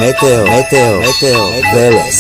Meteo, Veles. Meteo, Veles.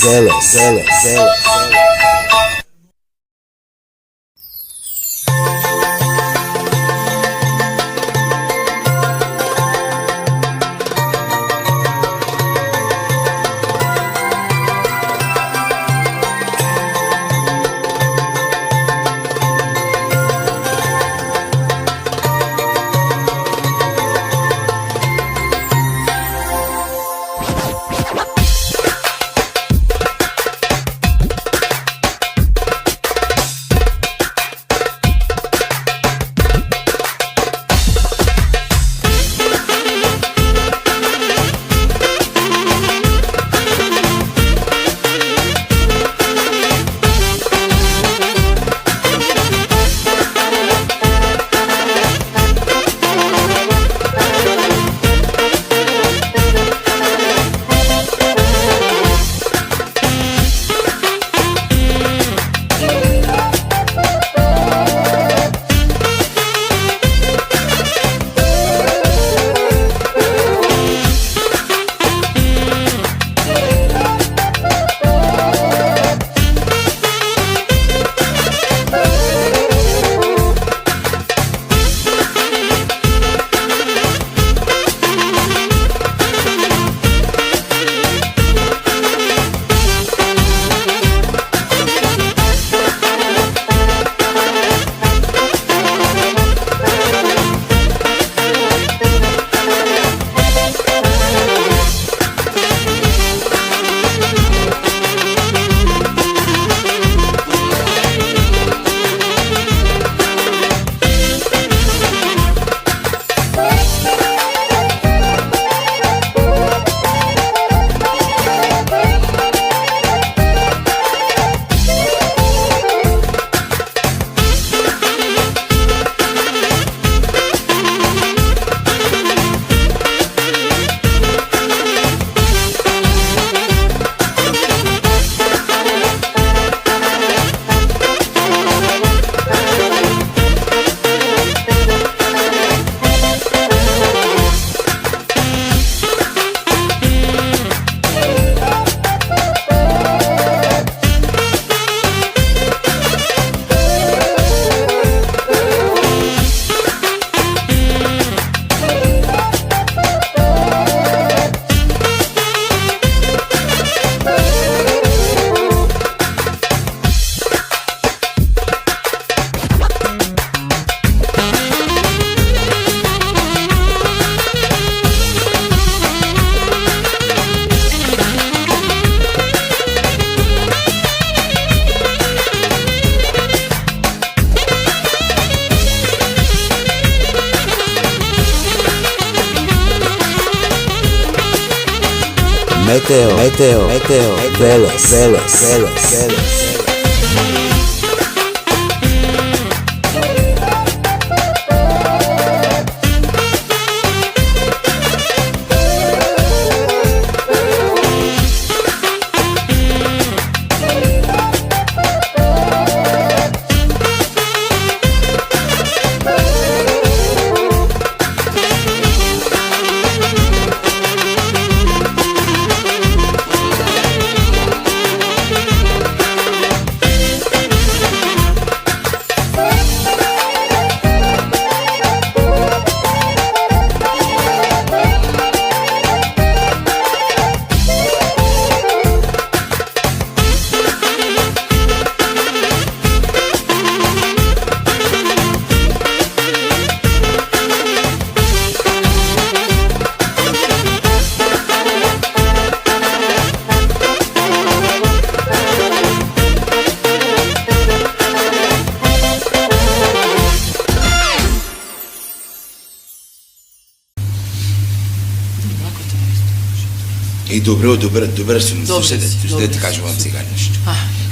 Добре, слушайте, ти кажувам сега нещо.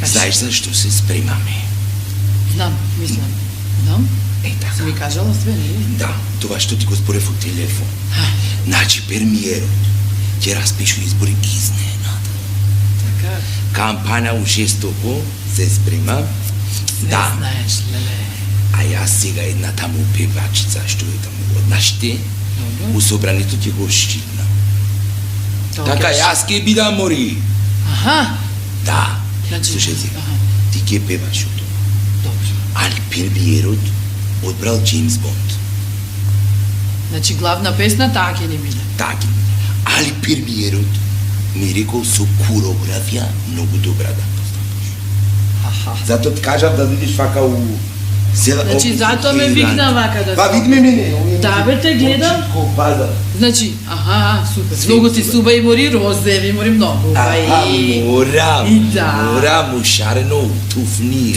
Знаеш защо се спремаме? Знам. Така. Си ми кажала све, не? Да, това ще ти го споря в телефон. Значи, премиерот ќе распишу избори изненада. Така. Кампања у жестоко се спрема. Да. Знаеш, леле. А јас сега една таму певачица, што е таму од нашите, у собранието ќе го штитна. Така јас ке бидам Мори. Аха. Да. Значи, Слушај сега, аха. ти ке певаш од тоа. Добро. Али премиерот одбрал Джеймс Бонд. Значи главна песна таа ќе ни биде. Таки. Али премиерот ми рекол со коreografија многу добра да постапиш. Аха. Зато ти кажав да видиш вака у... Значи затоа ме викна вака да. Па видме мене. Да, бе, те гледам. База. Значи, аха, супер. Сви, Многу ти супер. суба и Мори розеви, Мори многу. Морам. И да. Морам у шарено туфни.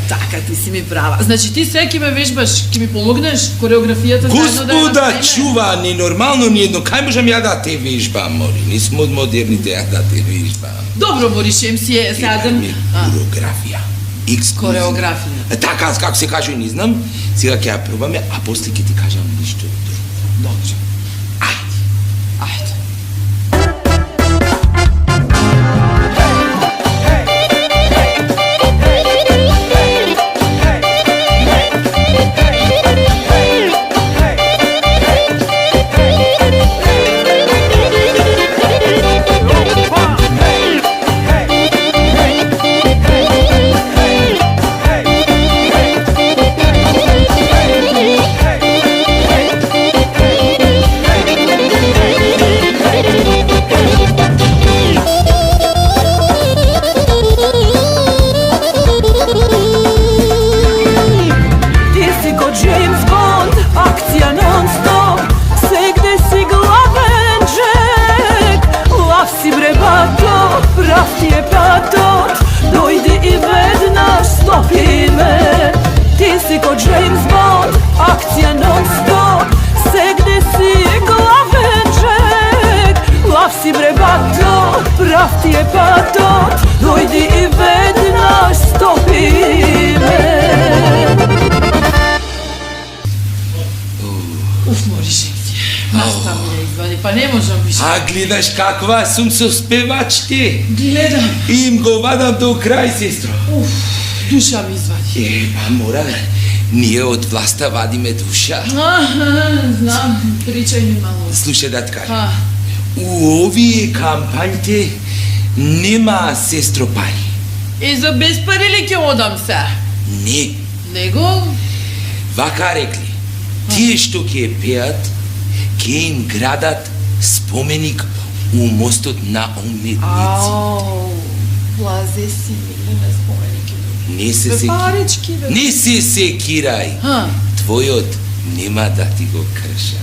Така, ти си ми права. Значи ти сега ќе ме вежбаш, ќе ми помогнеш кореографијата заедно да ја Господа направиме? чува, ненормално ни едно. Кај можам ја да те вежбам, Мори? Не сме од модерните ја да те вежбам. Добро, Мори, шем си е садам. Ми коreografија. Кореографија. Така, како се каже, не знам. Сега ќе ја пробаме, а после ќе ти кажам ништо друго. Добро. Ајде. Ајде. Прав ти е патот, дојди и веднаш стопи ме. Уф, Мори, шем си. Настави да извади, па не можам више. А гледаш каква сум со спевачки. Гледам. Им го вадам до крај, сестро. Уф, душа ми извади. Па мора, ние од власта вадиме душа. Знам, причај ми мало. Слушај да ти кажам. А, У овие кампањите нема, сестро, пари. и за без пари ли ќе одам се? Не, Него? вака рекли. Тие што ќе пеат, ќе им градат споменик у мостот на уметници. Ау, влазе си ми, не ме споменики. Не се Бе, секирај. парички, бе. Не се секирај. Ха, Твојот нема да ти го крша.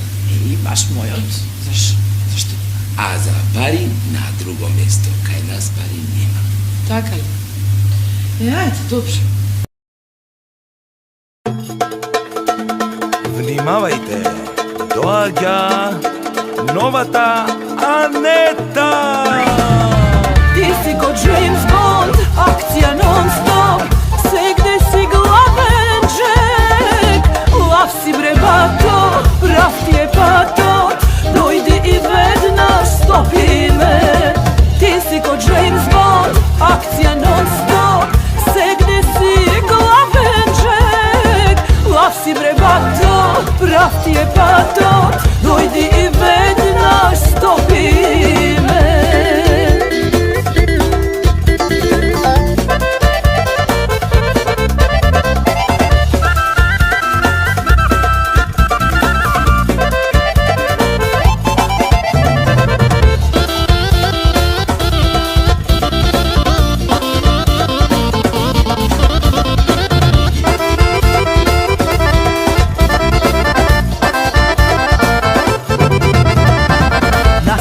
и баш мојот. Зашо? Зашто? А за пари на друго место. Кај нас пари нема. Така ли? Ајде, добро. Внимавајте, доаѓа новата Анета! Ти си ко Джеймс Бонд, акција нон-стоп, сегде си главен джек. Лав си бре бато, прав ти е патот, дојди и веднаш стопи ме. Ти си ко Джеймс Бонд, акција нон-стоп, сегде си главен джек. Лав си бре бато, прав ти е патот, дојди и веднаш стопи ме.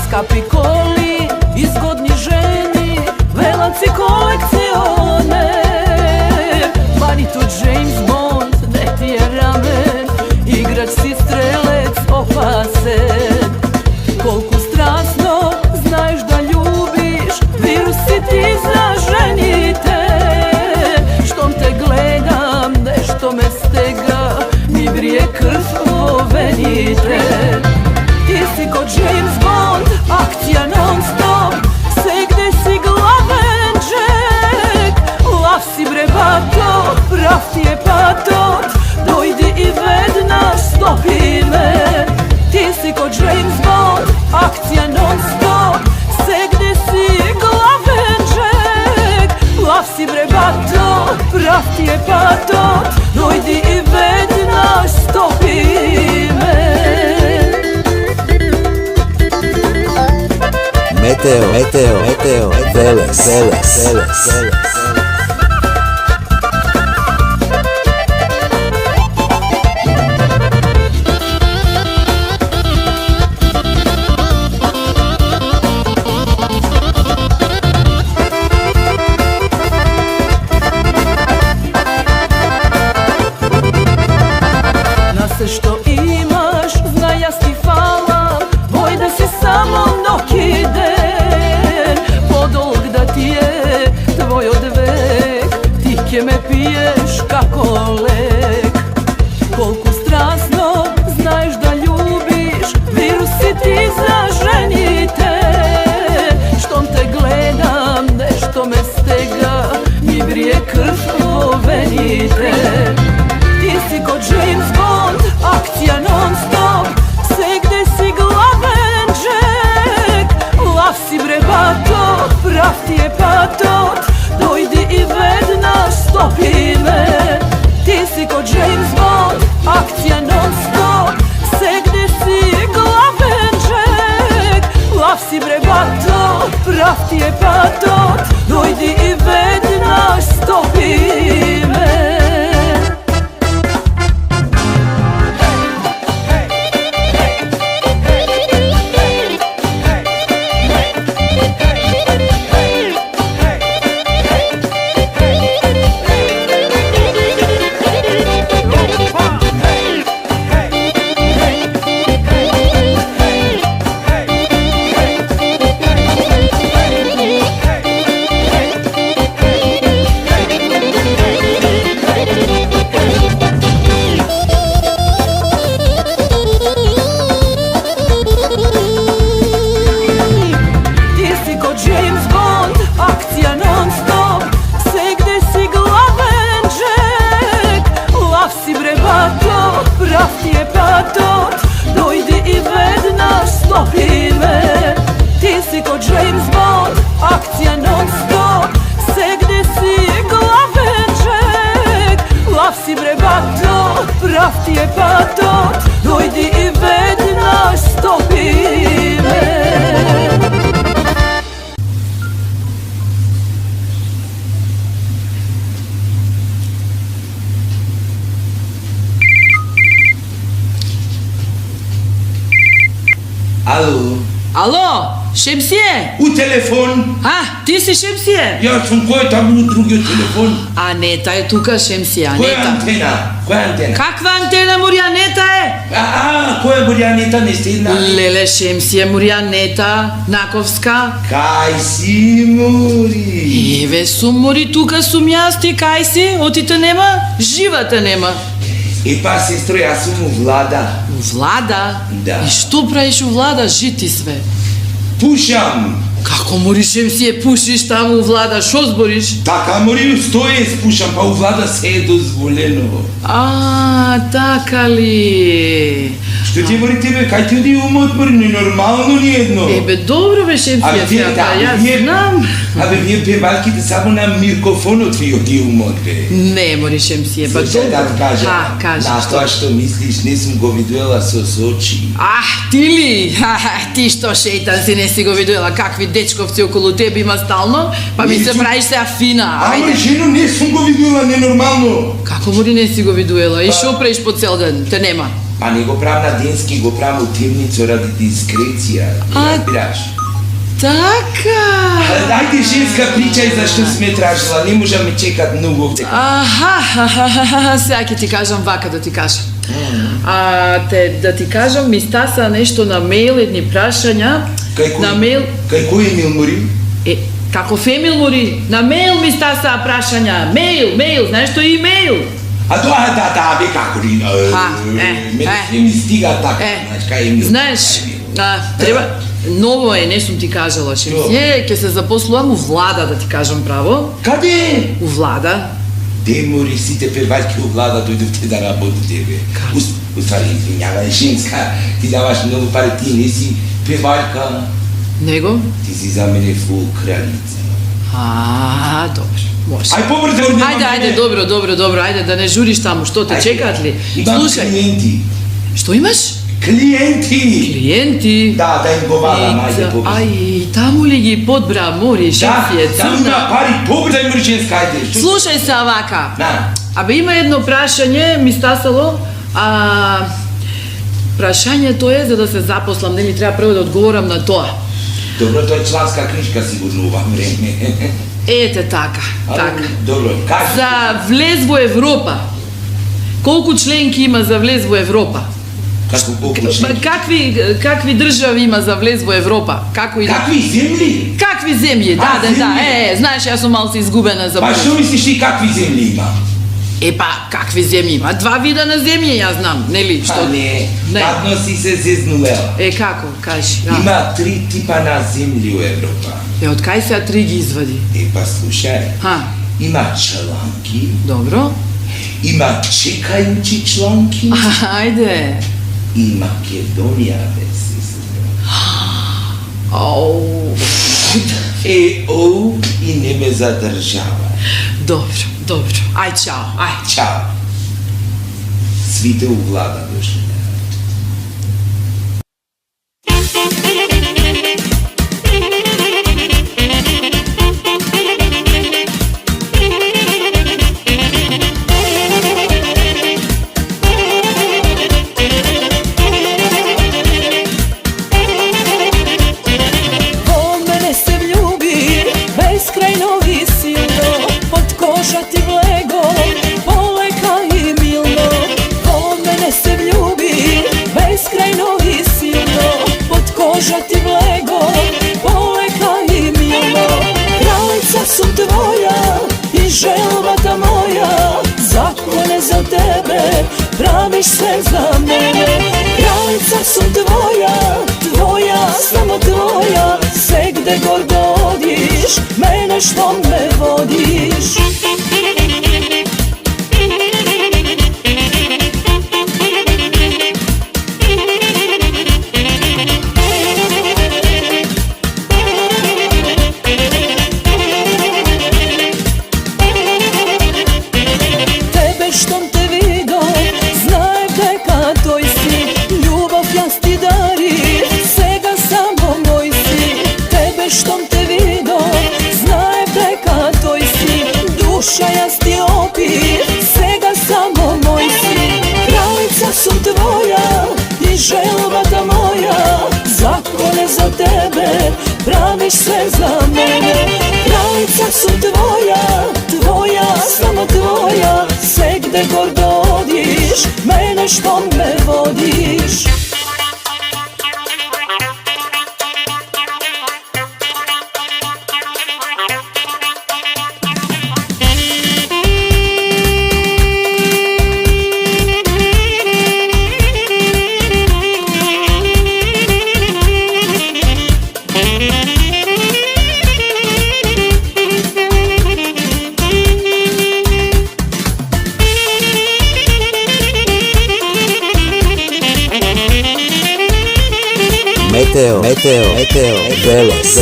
Скапи коли, изгодни жени, велаци колекционер. Ванито Джеймс Бонд, не ти е рамен, играч си стрелец опасен. Колку страстно знаеш да љубиш, вирус си ти за жените. Штом те гледам, нешто ме стега, ми врие крв во вените. Ти си ко Джеймс Бонд, акција нон-стоп, сегде си главен джек. Лав си бре бато, прав ти е патот, дојди и веднаш стопи ме. Ти си ко Джеймс Бонд, акција нон-стоп, прав ти е патот, дојди и веднаш стопи ме. Метео, Велес. На се што имаш, знај јас ти фалам, вој да си само ноќ ден. Подолг да ти е твојот век, ти ќе ме пиеш како лек. Колку страстно знаеш да љубиш, вирус си ти за жените. Штом те гледам, нешто ме стега, ми врие крв во вените. Ти си ко Джеймс Бонд, акција нон-стоп, сегде си главен джек. Лав си бре батот, прав ти е патот, дојди и веднаш стопи ме. Ти си ко Джеймс Бонд, акција нон-стоп, сегде си главен джек. Лав си бре батот, прав ти е патот, дојди и веднаш стопи ме. Прав ти е патот, дојди и веднаш стопи ме. Ало? Ало, Шемсие? У телефон? Ти си Шемсие? Јас сум, кој е таму у другиот телефон? Анета е тука, Шемсие, Која Анета. антена? Која антена? Каква антена, Муријанета е? Која Муријанета не сте една? Леле, Шемсие, Муријанета, Наковска. Кај си, Мури? Еве сум, Мури, тука сум јас, ти кај си? Отите нема? Живата нема. Епа, сестро, јас сум у Влада. У Влада? Да. И што правиш у Влада, жити све? Пушам. Како, Мури, Шемсие, пушиш таму у Влада, шо збориш? Така, Мури, стоje спушам, па у Влада се е дозволено. Така ли? Што ти, Мури, тебе, кај ти оди умот, Мури, ненормално ни едно. Ебе, добро бе, Шемсие, јас знам. Абе, вие певалките само на микрофонот ви оди умот, бе. Не, Мури, Шемсие, па Слушај, да ти кажам, кажи, на тоа што мислиш, не сум го видела со очи. Ти ли? Ти што шејтан си не си го видела, какви дечковци околу тебе има стално, па ми се правиш се афина. Ама, жено, не сум го видела, ненормално. Како, Мури, не си го видуела? И шо правиш по цел ден? Те нема. Па не го правам на денски, го правам у темница ради дискреција, разбираш? Така. Дајте женска причај зашто сме тражила, не можа ме чекат многу овде. Сега ќе ти кажам вака да ти кажам. Да ти кажам, ми стаса нешто на мејл, едни прашања. На мејл. Кај кој Емил, Мури? Каков Емил, Мури? На мејл ми стаса прашања. Мејл, знаеш што е имејл? Да, бе како ли? Не ми стига така, знаеш, кај Емил. Знаеш, треба... Ново е, не сум ти кажала, Шемсие, ќе се запослувам у Влада, да ти кажам право. Каде? У Влада. Де, Мури, сите певачки у Влада дојдовте да работите, бе. Уствари, извинјавај, женска, ти даваш многу пари, ти не си певачка. Него? Ти си за мене фул кралица. Добро, може. Ај побрзо. Ајде, добро, ајде да не журиш таму, што те чекаат ли? Имам Слушај, клиенти. што имаш? Клиенти. Да им го вадам, ајде побрзо. Ај, таму ли ги подбра, мори, шефија, таму има пари, побрзо и мрченска, ајде. Слушај се, вака. Да. Абе, има едно прашање, ми стасало, прашањето е за да се запослам, нели треба прво да одговорам на тоа. Добро, тоа е чланска книжка сигурно ова време. Ете така. Добро, кажи. За влез во Европа. Колку членки има за влез во Европа? Колку членки? Какви држави има за влез во Европа? Какви земји? Какви земји? Да. Знаеш, јас сум малку изгубена за Па што мислиш ти какви земји има? Какви земји има? Два вида на земји, јас знам, нели? Што не, гадно си се зезнувела. Како, кажи. Има 3 типа на земји во Европа. Од кај се 3 ги извади? Слушај. Има чланки. Добро. Има чекајучи чланки. Ајде. И Македонија, бе си и не ме задржава. Добро. Ај, чао. Чао. Свите у влада дошли. Praviš sve za mene, kraljica sam tvoja, samo tvoja. Sve gde god odiš, mene što me vodiš. Praviš sve za mene, kraljica sam tvoja, samo tvoja. Sve gde god odiš, mene što me vodiš. Meteo, Veles.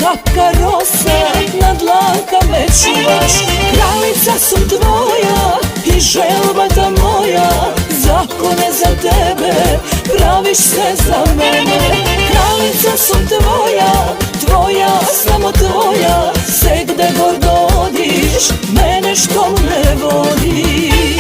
Kapka rosa, na dlanka me čuvaš. Kraljica sam tvoja i želbata moja. Zakone za tebe, praviš sve za mene. Kraljica sam tvoja, samo tvoja. Sve gde god odiš, mene što ne vodiš.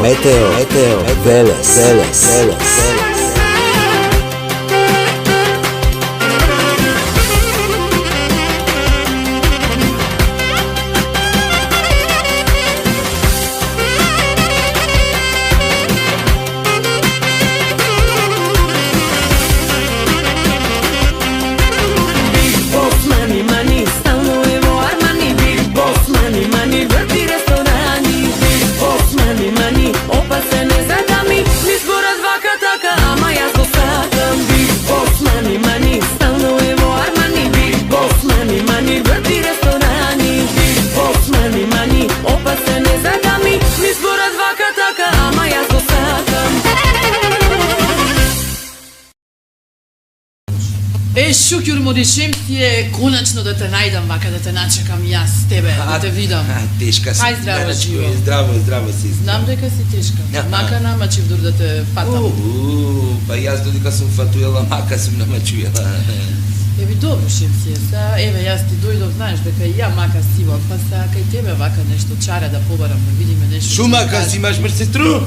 Meteo, Veles. Шукјур му решим ти е конечно да те најдам вака, да те начекам јас тебе, да те видам. Тешка си. Ај здраво живо. Здраво си. Знам дека си тешка. Мака намачив дур да те фатам. Па јас додека сум фатуела, мака сум намачуела. Еби добро шефсија, са, еве јас ти дојдов, знаеш дека и ја мака сивам, па са кај тебе вака нешто чара да побарам, да видиме нешто. Шу мака си имаш сестру?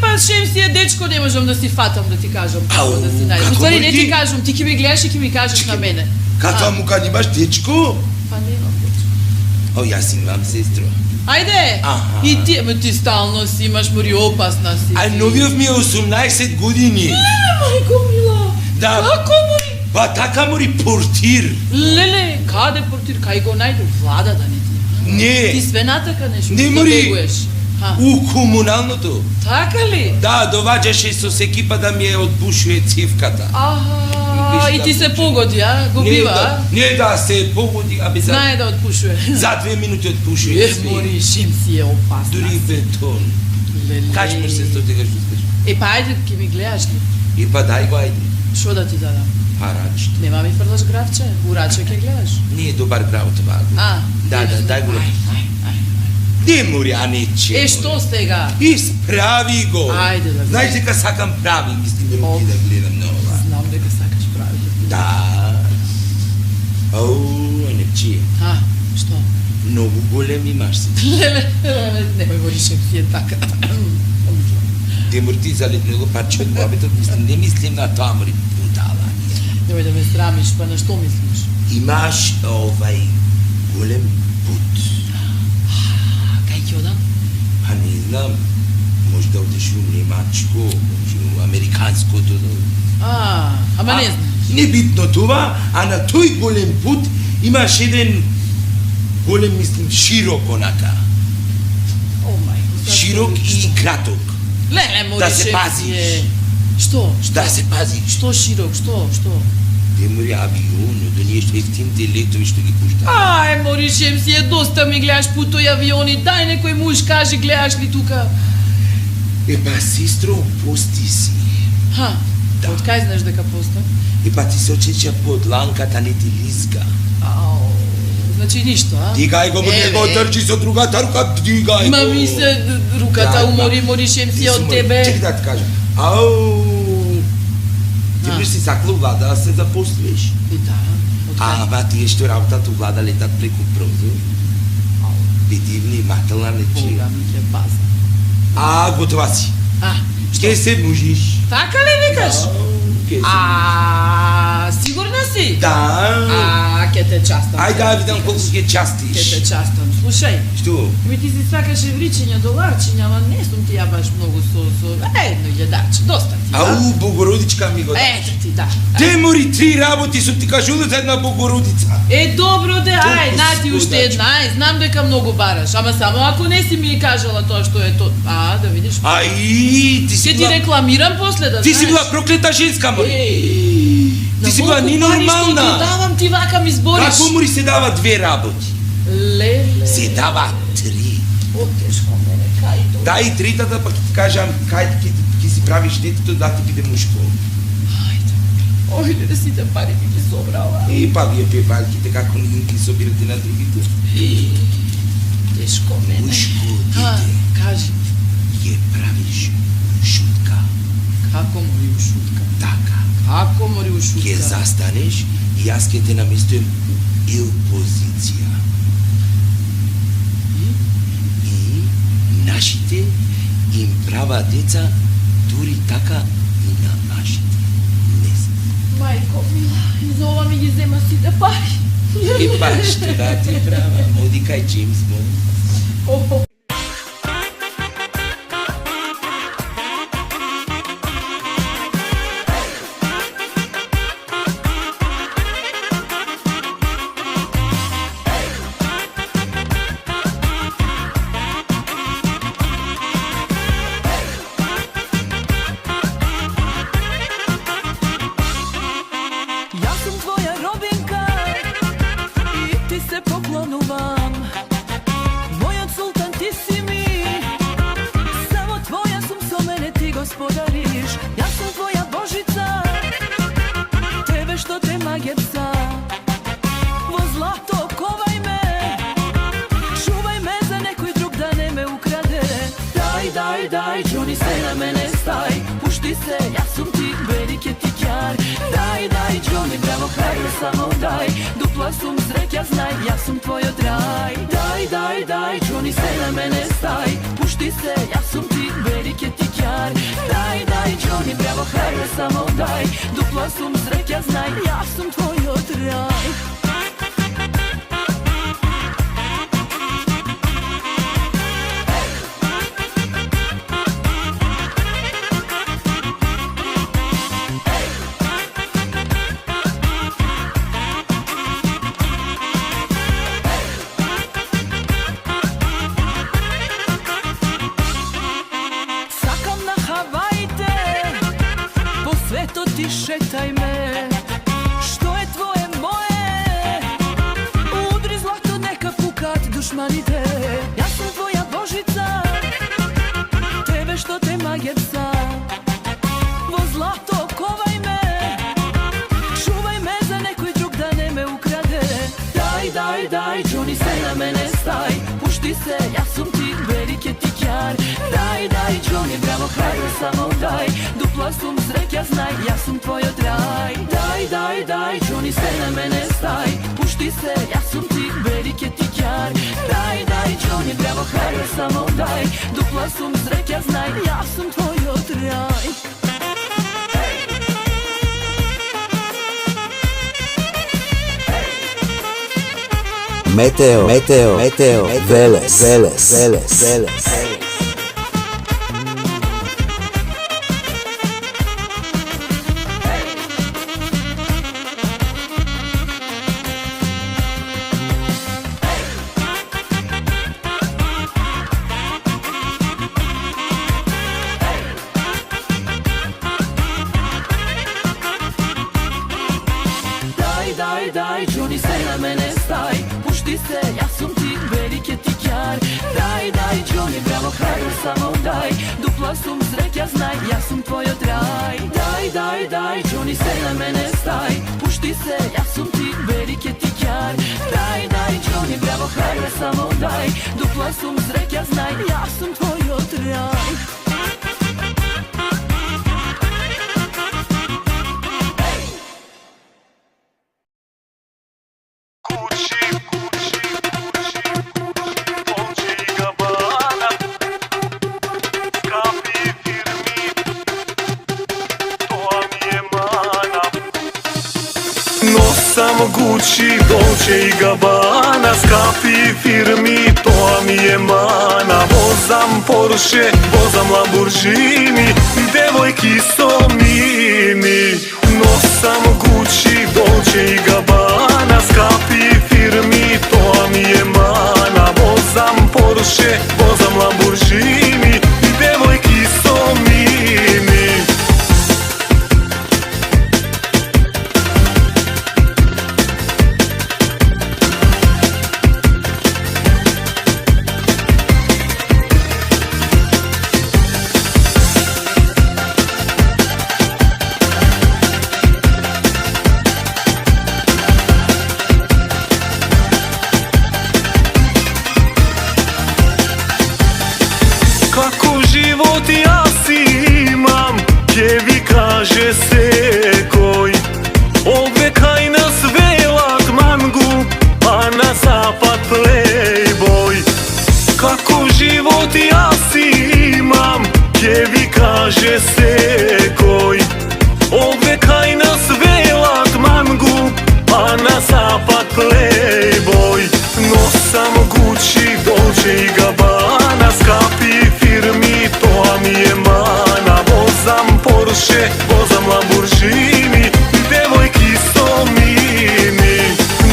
Па шефсија, дечко не можам да си фатам, да ти кажам, како да си најдам. Уствари не ти кажам, ти ќе ми гледаш и ќе ми кажеш на мене. Каква мука имаш дечко? Па немам дечко. О, јас имам сестру. Ајде, и ти стално си имаш, мори опасна си. А новиот ми е 18 години. Мајко мила, да. Како мори? Па така мори портир. Леле, каде портир? Кај го најду? Влада да не ти? Не. Ти све натака нешто? Не мори. У комуналното. Така ли? Да, доваѓаше со екипа да ми ја отпушуе цивката. И ти се погоди, а? Го бива, а? Не да се погоди, аби за... Знае да отпушуе. За 2 минути отпушуе. Мори, шим си е опасна. Дури бетон. Леле. Кажи му се, што ти кажеш? Па ајде, ке ми гледаш ли? Па дај го, ајде. Шо да ти дадам? Парачето. Нема ми фрлаш гравче? Ураче ке гледаш? Не е добар грав това. Да, дај го. Де мори, а не че. Што сега? Исправи го. Ајде да. Знаеш дека сакам прави, мислим руки да гледам на ова. Знам дека сакаш прави. Да. Ау, не че. Што? Многу голем имаш си. Немој Моришем си е така. Демор ти залетне го парче од главето, не мислим на тоа, мори будала. Немој да ме срамиш, па на што мислиш? Имаш голем пут. Кај ќе одам? Па не знам, може да одиш у немачко, може у американското. Ама не знам. Не битно това, а на тој голем пут имаш еден голем, мислим, широк онака. Широк и краток. Леле, Моришем да се пазиш. Што? Да се пазиш. Што широк? Што? Демори авион, да ние што ефтините летови што ги пуштаме. Ај, Моришем си е доста ми гледаш путој авиони, дај некој муж каже гледаш ли тука? Па, сестро, пости си. Да. Од кај знаеш дека постам? Па ти се очеча под ланката, не ти лизга. Значи ништо, Дигај го, не го држи со другата рука, дигај го. Ма ми се руката умори, Моришем си од тебе. Чек да ти кажам. Ти биш си сакла влада да се запослиш. И да. Ама тие што работат у влада летат преку прозор. Биди внимателна, не чи. Бога ми ќе паза. Готова си. Ке се мужиш. Така ли викаш? Сигурна си? Да. Ке те частам. Ајде да видам колку ќе частиш. Ке те частам. Слушај. Што? Ми ти си сакаш евричиња, доларчиња, ама не сум ти ја баш многу со едно илјадарче, доста ти. Богородичка ми го даш. Ето ти, да. Те мори 3 работи сум ти кажувал за една Богородица. Добро де, на ти уште една, знам дека многу бараш, ама само ако не си ми кажала тоа што е тоа. Да видиш. Ти си Ке ти рекламирам после, да знаеш. Ти си била проклета женска, мори. Ти си била ненормална. Давам ти вака ми збориш. Како мори се дава 2 работи? Леле. Се дава 3. Тешко мене, кај тоа. Да, и третата пак ти кажам, кај ти си правиш детето да ти биде мушко. Ојде да си те пари ми ги собрала. Па вие певалките, како не ги собирате на другите? Тешко мене. Мушко дете. Кажи. Ја правиш шутка. Како мори у шутка? Така. Како мори у шутка? Ке застанеш и јас ке те наместувам ил позиција. И нашите им права деца дури така и на нашите. Мајко мила, и за ова ми ги зема сите пари. Па што да ти права, оди кај Джеймс Бонд. Daj, Johnny, se na mene staj. Pušti se, ja sum ti, veliki ti kjar. Daj, Johnny, bravo, hrabro samo daj. Dupla sum sreća, znaj, ja sum tvoj odraj. Daj, Johnny, se na mene staj. Pušti se, ja sum ti, veliki ti kjar. Daj, Johnny, bravo, hrabro samo daj. Dupla sum sreća, znaj, ja sum tvoj odraj. Ti šetaj me, što je tvoje moje. Udri zlato, neka pukat dušmanite. Ja sam tvoja Božica, tebe što te magjer psa. Vo zlato, kovaj me, čuvaj me za nekoj drug da ne me ukrade. Daj, Johnny, se na mene staj. Pušti se, ja sam ti hajde samo daj, dupla sum sreća znaj, ja sam tvoj odraj. Daj, Johnny sve na mene staj, pušti se, ja sam ti velike ti kjar. Daj, Johnny bravo hajde samo daj, dupla sum sreća znaj, ja sam tvoj odraj. Meteo, Veles. Daj, Johnny sve na mene staj, pušti se, ja sam ti velike ti kjar. Daj, Johnny bravo hajde samo daj, dupla sum sreća znaj, ja sam tvoj odraj. Daj, Johnny sve na mene staj, pušti se, ja sam ti velike ti kjar. Daj, Johnny bravo hajde samo daj, dupla sum sreća znaj, ja sam tvoj odraj. Samo Gucci, Dolce i Gabbana, skapi firmi, to mi je mana. Vozam Porsche, vozam Lamborghini, devojki so mini. Nosam Gucci, Dolce i Gabbana, skapi firmi, to mi je mana. Vozam Porsche, vozam Lamborghini, devojki so mini. Kako život ja si imam, kevi kaže sekoj. Obekaj nas velat mangu, a na zapad playboy. Kako život ja si imam, kevi kaže sekoj. Obekaj nas velat mangu, a na zapad playboy. Nosam Gucci, Dolce i Gabbana, skapi firmi, to mi je mana. Vozam Porsche, vozam Lamborghini, devojki so mini.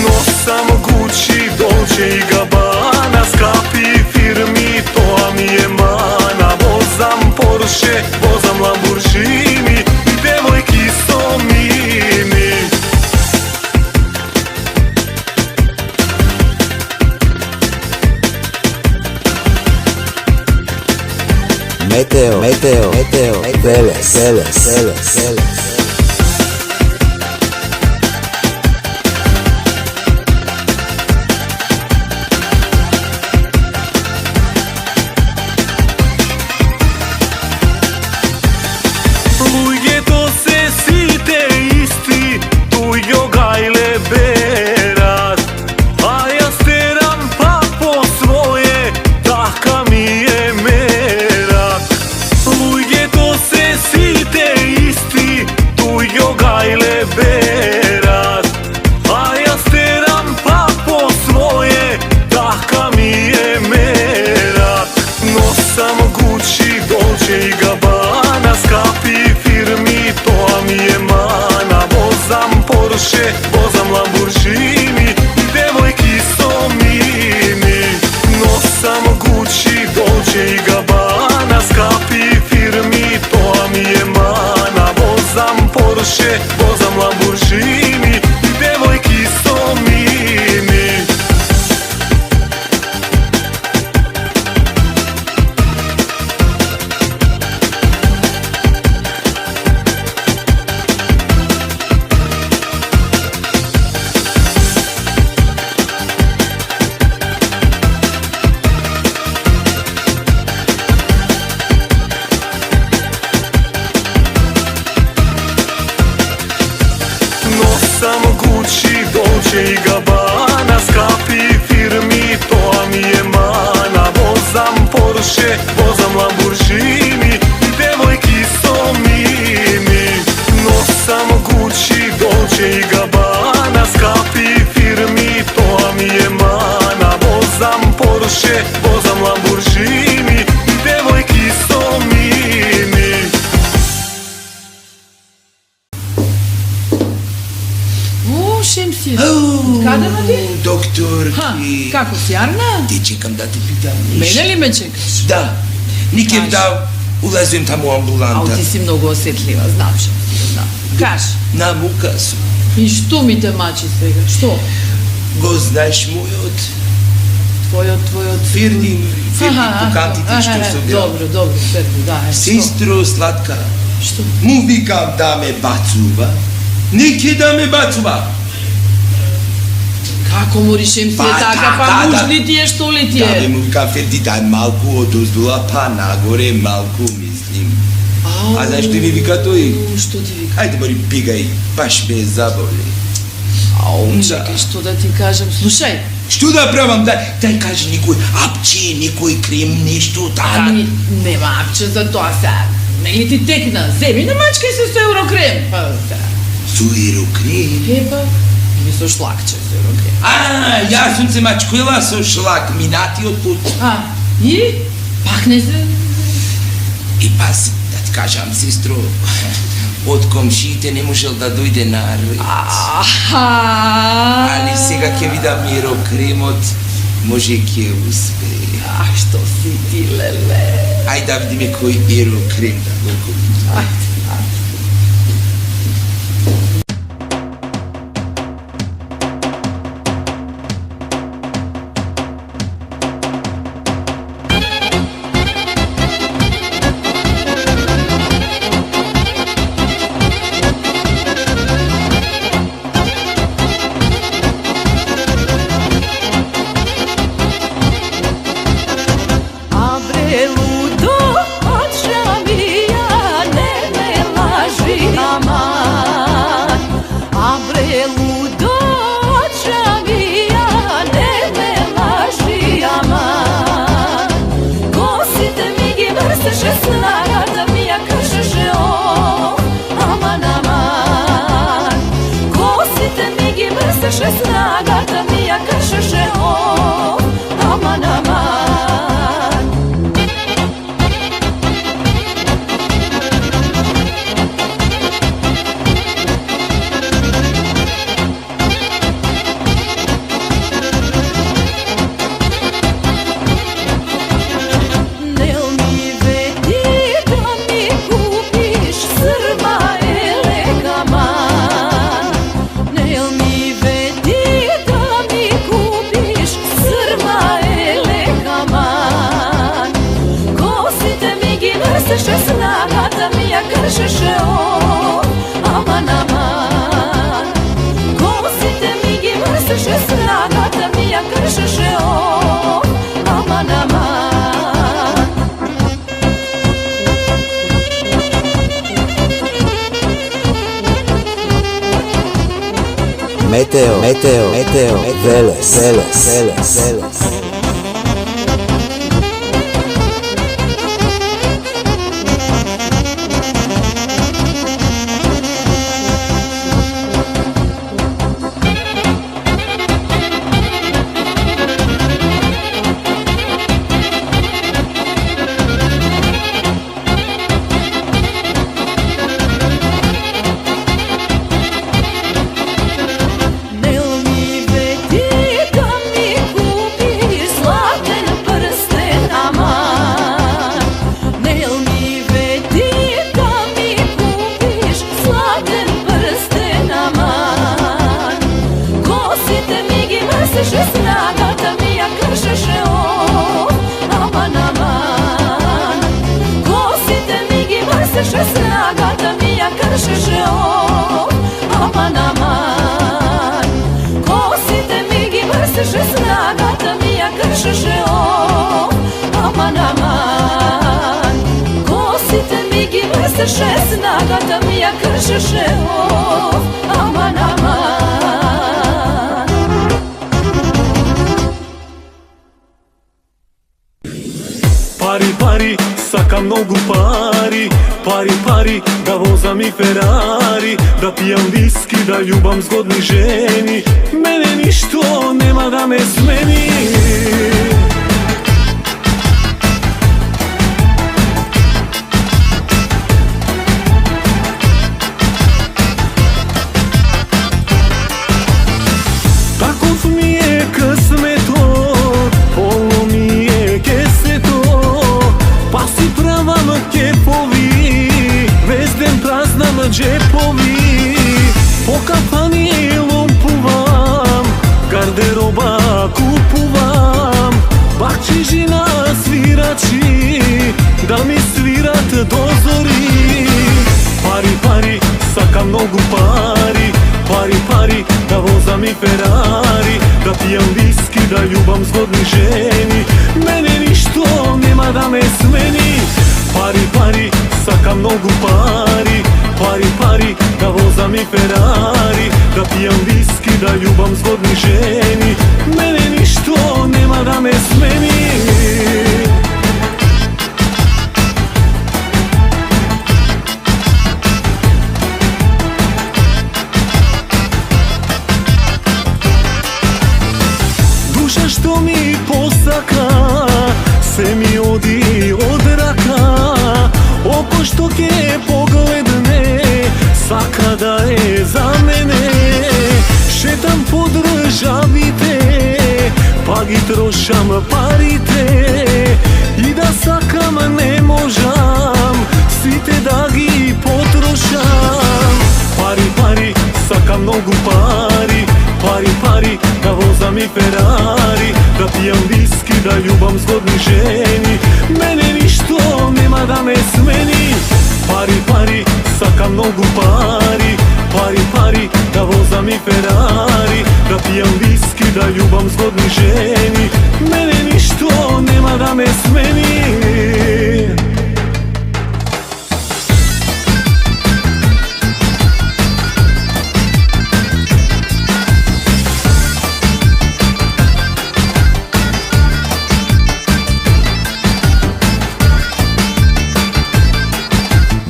Nosam Gucci, Dolce i Gabbana, skapi firmi, to mi je mana. Vozam Porsche, vozam Lamborghini, devojki so mini. Meteo, Veles. Lujge to se site isti, tu jo gajle berat. A ja steram pa po svoje, taka mi je merak. Lujge to se site isti, tu jo gajle berat. A ja steram pa po svoje, taka mi je merak. Nosam Gucci, Dolce i Gabbana, skapi firmi, to mi je mana. Vozam Porsche, vozam Lamborghini, devojki so mini. Nosam Gucci, Dolce i Gabbana, skapi firmi, to mi je mana. Vozam Porsche, vozam Lamborghini, devojki so mini. Lamborghini i devojki so mini. Nosam Gucci, Dolce i Gabbana, skapi firmi, to mi je mana. Vozam Porsche, vozam Lamborghini i devojki so mini. О, Шемси, каде ма ти? Докторки. Како си, Арна? Ти чекам да те питам нешто. Мене ли ме чекаш? Да. Никем Кажи. да улазим таму у Ау, амбуланта. ти си многу осетлива, знам, Шемси, знам. Кажи. На мука сум. И што ми те мачи сега? Што? Го знаеш мојот Твојот... Фирди покантите што сум бил. Добро, Ферди, да. Сестро сладка, Што? му викам да ме бацува. Нике да ме бацува. Како му решим си Па, така, па така, муж да. ли ти е, што ли ти Да ме е? му викам Ферди, дај малку одоздола, па нагоре малку мислим. А знаеш што ми вика тој? Што ти вика? Ајде мори пигај, баш ме заболи. Ау, Да. чекай, што да ти кажам? Слушај, Што да правам? Дај кажи никој апче, никој крем, нешто ами, там. нема апче за тоа сега. Нели ти текна? Земи на мачкај се со еврокрем. Па, сега. Со ерокрем. Пепа, или со шлакче со еврокрем. Јас сум се мачкуела со шлак минатиот пут. И? Пак не се... И пази, да ти кажам, сестро, од комшиите не можел да дојде на ред. Али сега ќе видам ерокремот, може ќе успее. Ах, што си ти, леле. Ајде да видиме кој ерокрем да го купим. Ајде. Abre ludo od žavija, ne me laži aman. Abre ludo od žavija, ne me laži aman. Kosite mi gi vrseše snaga da mi ja kršeše o, aman aman. Kosite mi gi vrseše snaga da mi ja kršeše o, aman aman. Nel mi vedi da mi kupiš Srba elegaman. Nel mi vedi da mi kupiš Srba elegaman. Kosite mi gi vrseše snaga da mi ja kršeše o, aman aman. Kosite mi gi vrseše snaga da mi ja kršeše o, aman aman. Meteo, Veles. Nel mi vedi da mi kupiš zlaten prsten aman. Nel mi vedi da mi kupiš zlaten prsten aman. Kosite mi gi vrseše snaga da mi ja kršeše o, aman aman. Kosite mi gi vrseše snaga da mi ja kršeše o, aman aman. Kosite mi gi vrseše snaga da mi ja kršeše o, aman aman. Kosite mi gi vrseše snaga da mi ja kršeše o, aman aman. Pari, pari, sa Пари, пари, да возам и Ферари, да пијам виски, да љубам згодни жени. Мене ништо нема да ме смени. Таков ми е късметот, полно ми е кесето, па си правам кепови, вез ден празнам джепови. По кафани ломпувам, гардероба купувам, бакчижина свирачи, да ми свират до зори. Пари, пари, сакам многу пари, пари, пари, да возам и Ферари, да пијам виски, да љубам згодни жени. Мене ништо нема да ме смени. Пари, пари, сакам многу пари, пари, пари, да возам и Ферари, да пијам виски, да љубам згодни жени. Мене ништо нема да ме смени. Што ми посака, се ми оди од рака. Око што ке погледне, сака да е за мене. Шетам по државите, па ги трошам парите. И да сакам не можам, сите да ги потрошам. Пари, пари, сакам многу пари, пари, пари, да возам и Ферари, да пијам виски, да љубам згодни жени. Мене ништо нема да ме смени. Пари, пари, сакам многу пари, пари, пари, да возам и Ферари, да пијам виски, да љубам згодни жени. Мене ништо нема да ме смени.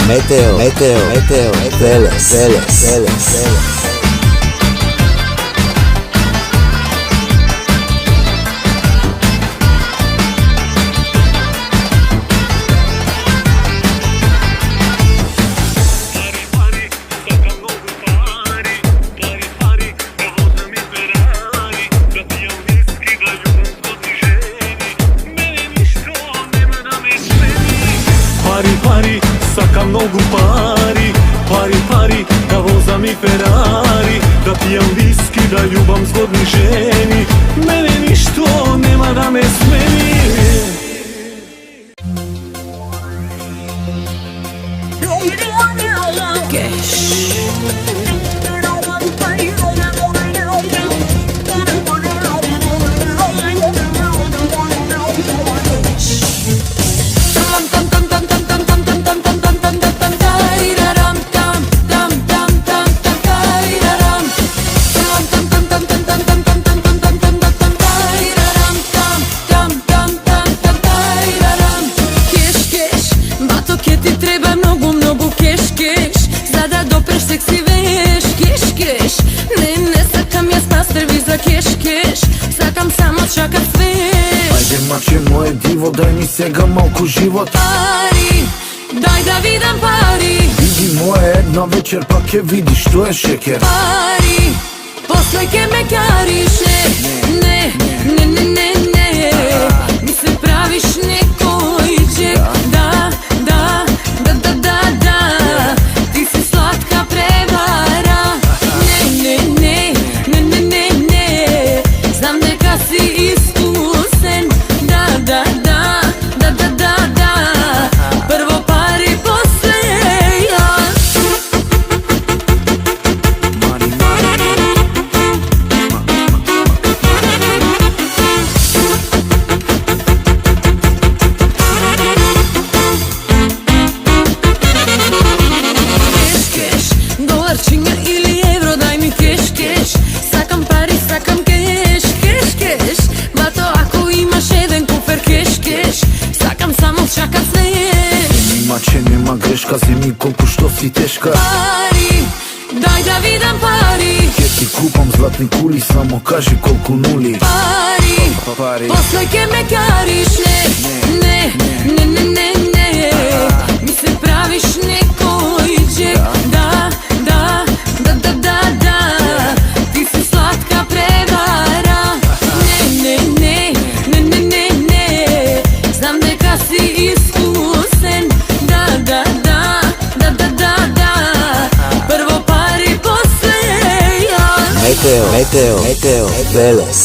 Meteo, Meteo, Meteo, Veles, Veles, Veles, Veles. Пари, пари, сакам многу пари, пари, пари, да возам и Ферари, да пијам виски, да љубам згодни жени. Мене ништо нема да ме смени. Маче моје диво, дај ми сега малку живот. Пари, дај да видам пари. Види моја една вечер, па ке видиш што е шекер. Пари, после ке ме кариш. Не, не, не, не, не, ми се правиш некој джек. Да, да, да, да, да, да, ти си сладка превара. Не, не, не, не, не, не, не, знам дека си искусен. Да, да, да, да, да, да, да, прво пари, после јас. грешка, земи колку што си тешка. Пари, дај да видам пари. Ке ти купам златни кули, само кажи колку нули. Пари, после ке ме кариш. Не, не, не, не, не, ми се правиш некој джек. Да, да, да, да, да, да, ти си сладка превара. Не, не, не, не, не, не, не, знам дека си искусен. Да, да, да, да, да, да, да, прво пари, после јас. Meteo, Veles. Meteo, Veles.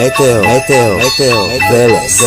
Meteo, Veles,